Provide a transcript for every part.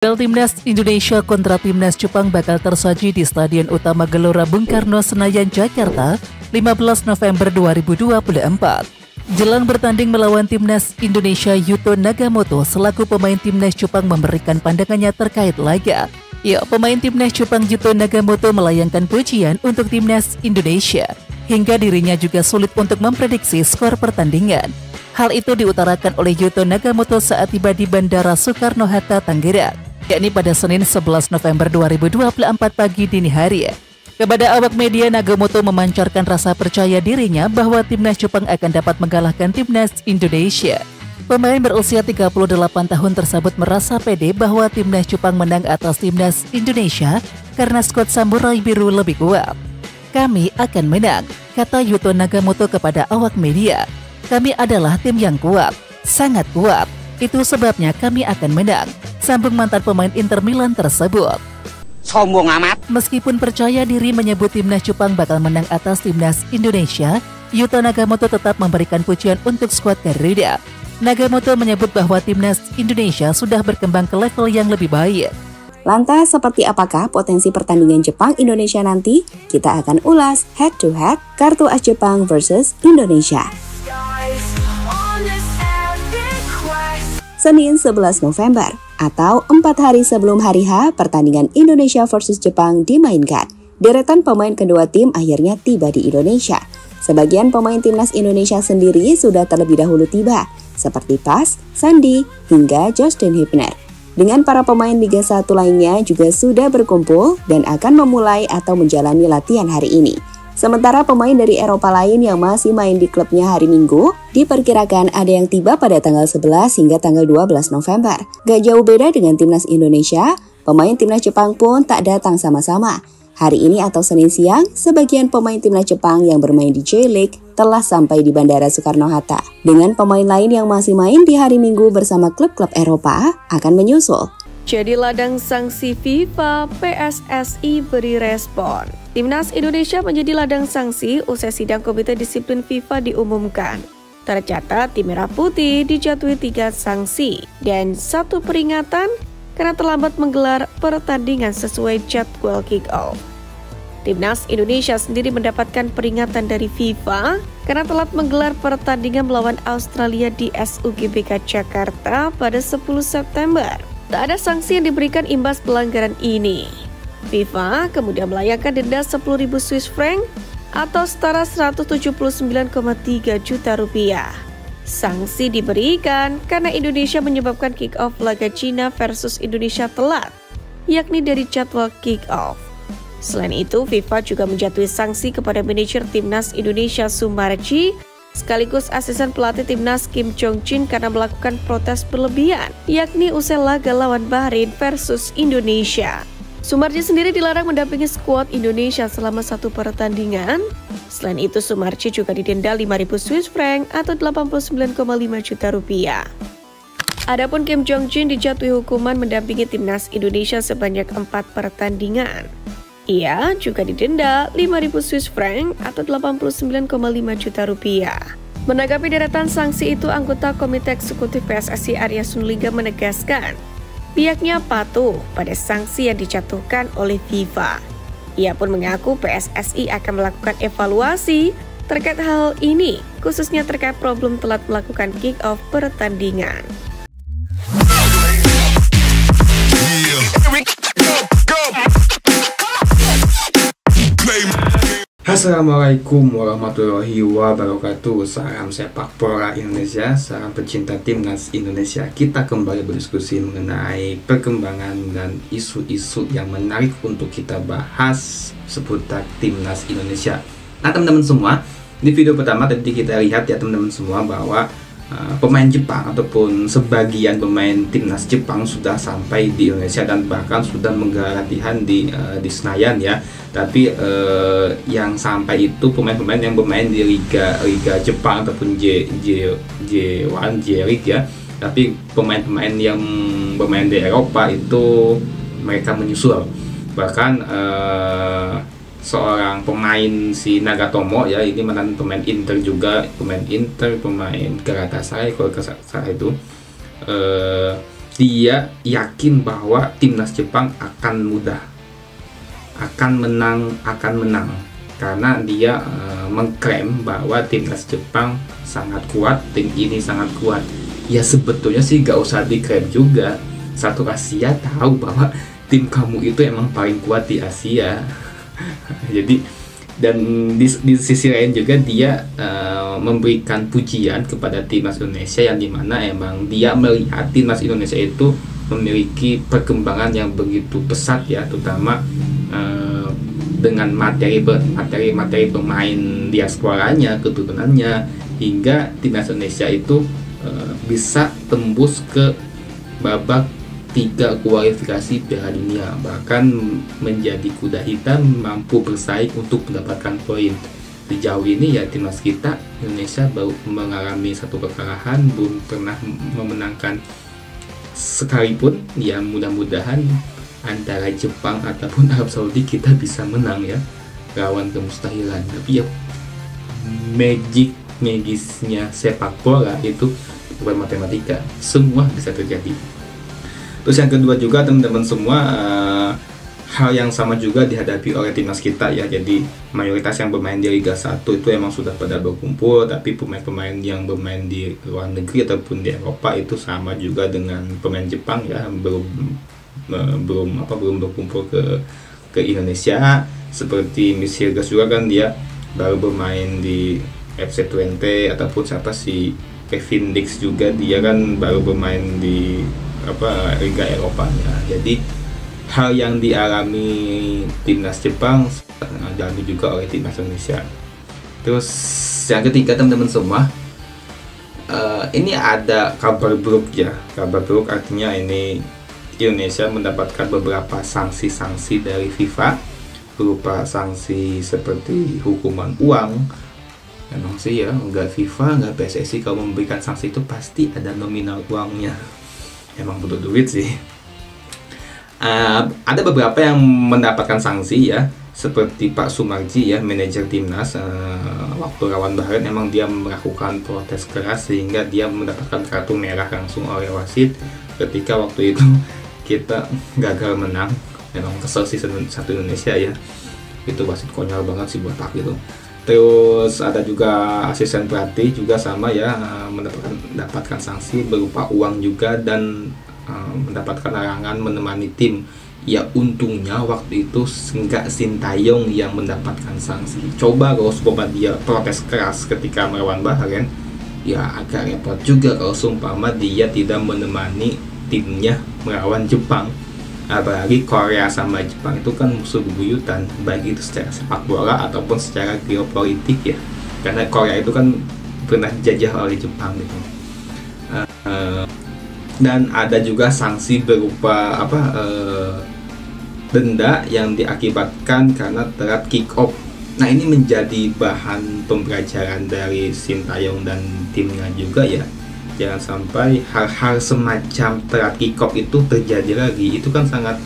Duel Timnas Indonesia kontra Timnas Jepang bakal tersaji di Stadion Utama Gelora Bung Karno, Senayan, Jakarta, 15 November 2024. Jelang bertanding melawan Timnas Indonesia, Yuto Nagamoto selaku pemain Timnas Jepang memberikan pandangannya terkait laga. Ya, pemain Timnas Jepang Yuto Nagamoto melayangkan pujian untuk Timnas Indonesia, hingga dirinya juga sulit untuk memprediksi skor pertandingan. Hal itu diutarakan oleh Yuto Nagamoto saat tiba di Bandara Soekarno-Hatta, Tangerang, yakni pada Senin 11 November 2024 pagi dini hari. Kepada awak media, Nagamoto memancarkan rasa percaya dirinya bahwa Timnas Jepang akan dapat mengalahkan Timnas Indonesia. Pemain berusia 38 tahun tersebut merasa pede bahwa Timnas Jepang menang atas Timnas Indonesia karena skuad Samurai Biru lebih kuat. "Kami akan menang," kata Yuto Nagamoto kepada awak media. "Kami adalah tim yang kuat, sangat kuat. Itu sebabnya kami akan menang," sambung mantan pemain Inter Milan tersebut. Sombong amat. Meskipun percaya diri menyebut Timnas Jepang bakal menang atas Timnas Indonesia, Yuto Nagamoto tetap memberikan pujian untuk skuad Garuda. Nagamoto menyebut bahwa Timnas Indonesia sudah berkembang ke level yang lebih baik. Lantas, seperti apakah potensi pertandingan Jepang-Indonesia nanti? Kita akan ulas head-to-head kartu as Jepang versus Indonesia. Senin 11 November, atau 4 hari sebelum hari H, pertandingan Indonesia versus Jepang dimainkan. Deretan pemain kedua tim akhirnya tiba di Indonesia. Sebagian pemain Timnas Indonesia sendiri sudah terlebih dahulu tiba, seperti Pas, Sandi, hingga Justin Hibner. Dengan para pemain Liga 1 lainnya juga sudah berkumpul dan akan memulai atau menjalani latihan hari ini. Sementara pemain dari Eropa lain yang masih main di klubnya hari Minggu, diperkirakan ada yang tiba pada tanggal 11 hingga tanggal 12 November. Gak jauh beda dengan Timnas Indonesia, pemain Timnas Jepang pun tak datang sama-sama. Hari ini atau Senin siang, sebagian pemain Timnas Jepang yang bermain di J-League telah sampai di Bandara Soekarno-Hatta. Dengan pemain lain yang masih main di hari Minggu bersama klub-klub Eropa akan menyusul. Jadi ladang sanksi FIFA, PSSI beri respon. Timnas Indonesia menjadi ladang sanksi usai sidang Komite Disiplin FIFA diumumkan. Tercatat tim Merah Putih dijatuhi 3 sanksi dan 1 peringatan karena terlambat menggelar pertandingan sesuai jadwal kick-off. Timnas Indonesia sendiri mendapatkan peringatan dari FIFA karena telat menggelar pertandingan melawan Australia di SUGBK Jakarta pada 10 September. Tak ada sanksi yang diberikan imbas pelanggaran ini. FIFA kemudian melayangkan denda 10.000 Swiss franc atau setara 179,3 juta rupiah. Sanksi diberikan karena Indonesia menyebabkan kick-off laga China versus Indonesia telat, yakni dari jadwal kick-off. Selain itu, FIFA juga menjatuhi sanksi kepada manajer Timnas Indonesia Sumarji sekaligus asisten pelatih Timnas Kim Jong-jin karena melakukan protes berlebihan, yakni usai laga lawan Bahrain versus Indonesia. Sumarji sendiri dilarang mendampingi skuad Indonesia selama 1 pertandingan. Selain itu, Sumarji juga didenda 5.000 Swiss franc atau 89,5 juta rupiah. Adapun Kim Jong-jin dijatuhi hukuman mendampingi Timnas Indonesia sebanyak 4 pertandingan. Ia juga didenda 5.000 Swiss franc atau 89,5 juta rupiah. Menanggapi deretan sanksi itu, anggota Komite Eksekutif PSSI Arya Sinulinga menegaskan pihaknya patuh pada sanksi yang dijatuhkan oleh FIFA. Ia pun mengaku PSSI akan melakukan evaluasi terkait hal ini, khususnya terkait problem telat melakukan kick-off pertandingan. Assalamualaikum warahmatullahi wabarakatuh. Salam sepak bola Indonesia, salam pecinta Timnas Indonesia. Kita kembali berdiskusi mengenai perkembangan dan isu-isu yang menarik untuk kita bahas seputar Timnas Indonesia. Nah teman-teman semua, di video pertama tadi kita lihat ya teman-teman semua bahwa pemain Jepang ataupun sebagian pemain Timnas Jepang sudah sampai di Indonesia dan bahkan sudah menggelar latihan di Senayan ya. Tapi yang sampai itu pemain-pemain yang bermain di Liga Jepang ataupun J1 J-League ya. Tapi pemain-pemain yang bermain di Eropa itu mereka menyusul. Bahkan seorang pemain si Nagatomo ya, ini mantan pemain Inter juga, pemain Galatasaray kalau salah itu dia yakin bahwa timnas Jepang akan menang karena dia mengklaim bahwa timnas Jepang sangat kuat, tim ini sangat kuat. Ya sebetulnya sih gak usah diklaim juga, satu Asia tahu bahwa tim kamu itu emang paling kuat di Asia. Jadi dan di sisi lain juga dia memberikan pujian kepada timnas Indonesia, yang dimana emang dia melihat timnas Indonesia itu memiliki perkembangan yang begitu pesat ya, terutama dengan materi pemain diasporanya, keturunannya, hingga timnas Indonesia itu bisa tembus ke babak 3 kualifikasi Piala Dunia, bahkan menjadi kuda hitam, mampu bersaing untuk mendapatkan poin. Sejauh ini ya timnas kita Indonesia baru mengalami 1 kekalahan, belum pernah memenangkan sekalipun. Ya mudah-mudahan antara Jepang ataupun Arab Saudi kita bisa menang ya, lawan kemustahilan. Tapi ya magisnya sepak bola itu bukan matematika, semua bisa terjadi. Terus yang kedua juga teman-teman semua, hal yang sama juga dihadapi oleh timnas kita ya. Jadi mayoritas yang bermain di Liga 1 itu emang sudah pada berkumpul, tapi pemain-pemain yang bermain di luar negeri ataupun di Eropa itu sama juga dengan pemain Jepang ya, belum berkumpul ke Indonesia. Seperti Miss Hilgers juga kan, dia baru bermain di FC Twente, ataupun siapa si Kevin Dix juga, dia kan baru bermain di Liga Eropa ya. Jadi hal yang dialami timnas Jepang dialami juga oleh timnas Indonesia. Terus yang ketiga teman-teman semua, ini ada kabar buruk ya. Kabar buruk artinya ini Indonesia mendapatkan beberapa sanksi-sanksi dari FIFA, berupa sanksi seperti hukuman uang. Emang sih ya, nggak FIFA, nggak PSSI kalau memberikan sanksi itu pasti ada nominal uangnya. Emang butuh duit sih. Ada beberapa yang mendapatkan sanksi ya, seperti Pak Sumarji ya, manajer timnas, waktu lawan Bahrain emang dia melakukan protes keras sehingga dia mendapatkan kartu merah langsung oleh wasit ketika waktu itu kita gagal menang. Emang kesel sih satu Indonesia ya, itu wasit konyol banget sih buat Pak gitu. Terus ada juga asisten pelatih juga sama ya, mendapatkan sanksi berupa uang juga, dan mendapatkan larangan menemani tim. Ya untungnya waktu itu nggak Sintayong yang mendapatkan sanksi. Coba kalau sumpama dia protes keras ketika melawan Bahrain, ya agak repot juga kalau sumpama dia tidak menemani timnya melawan Jepang. Apalagi Korea sama Jepang itu kan musuh bebuyutan, baik itu secara sepak bola ataupun secara geopolitik ya, karena Korea itu kan pernah dijajah oleh Jepang gitu. Dan ada juga sanksi berupa denda yang diakibatkan karena telat kick off. Nah ini menjadi bahan pembelajaran dari Sintayong dan timnya juga ya. Jangan sampai hal-hal semacam telat kick off itu terjadi lagi. Itu kan sangat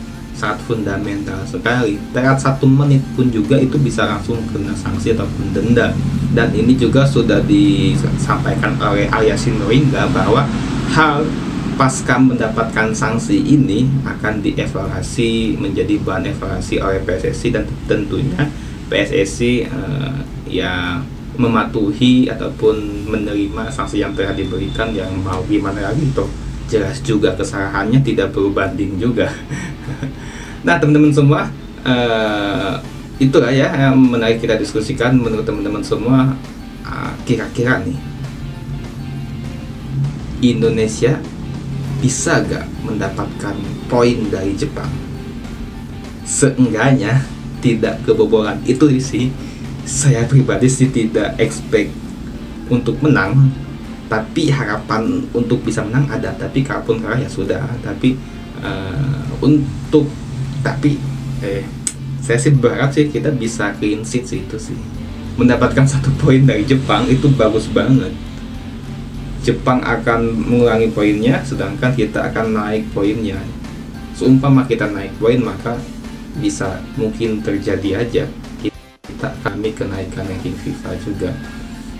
fundamental sekali. Telat 1 menit pun juga itu bisa langsung kena sanksi ataupun denda. Dan ini juga sudah disampaikan oleh Arya Sinulinga bahwa hal pasca mendapatkan sanksi ini akan dievaluasi, menjadi bahan evaluasi oleh PSSI, dan tentunya PSSI ya mematuhi ataupun menerima sanksi yang telah diberikan. Yang mau gimana lagi toh, jelas juga kesalahannya tidak berbanding juga. Nah teman-teman semua, itulah ya yang menarik kita diskusikan. Menurut teman-teman semua, kira-kira nih Indonesia bisa gak mendapatkan poin dari Jepang? Seenggaknya tidak kebobolan. Itu sih saya pribadi sih tidak expect untuk menang, tapi harapan untuk bisa menang ada. Tapi kalaupun kalah ya sudah. Tapi saya sih berharap sih kita bisa clean sheet sih, itu sih. Mendapatkan 1 poin dari Jepang itu bagus banget. Jepang akan mengurangi poinnya, sedangkan kita akan naik poinnya. Seumpama kita naik poin, maka bisa mungkin terjadi aja kami kenaikan ranking FIFA juga.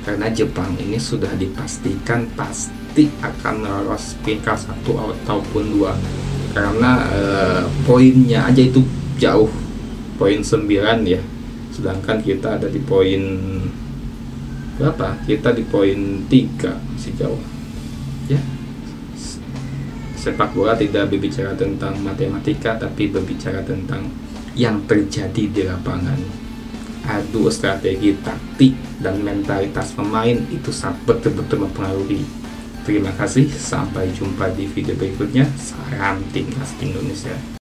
karena Jepang ini sudah dipastikan pasti akan lolos peringkat 1 ataupun 2, karena poinnya aja itu jauh, poin 9 ya, sedangkan kita ada di poin berapa? Kita di poin 3, masih jauh ya. Sepak bola tidak berbicara tentang matematika, tapi berbicara tentang yang terjadi di lapangan. Adu strategi, taktik, dan mentalitas pemain itu sangat betul-betul mempengaruhi. Terima kasih, sampai jumpa di video berikutnya. Salam Timnas Indonesia.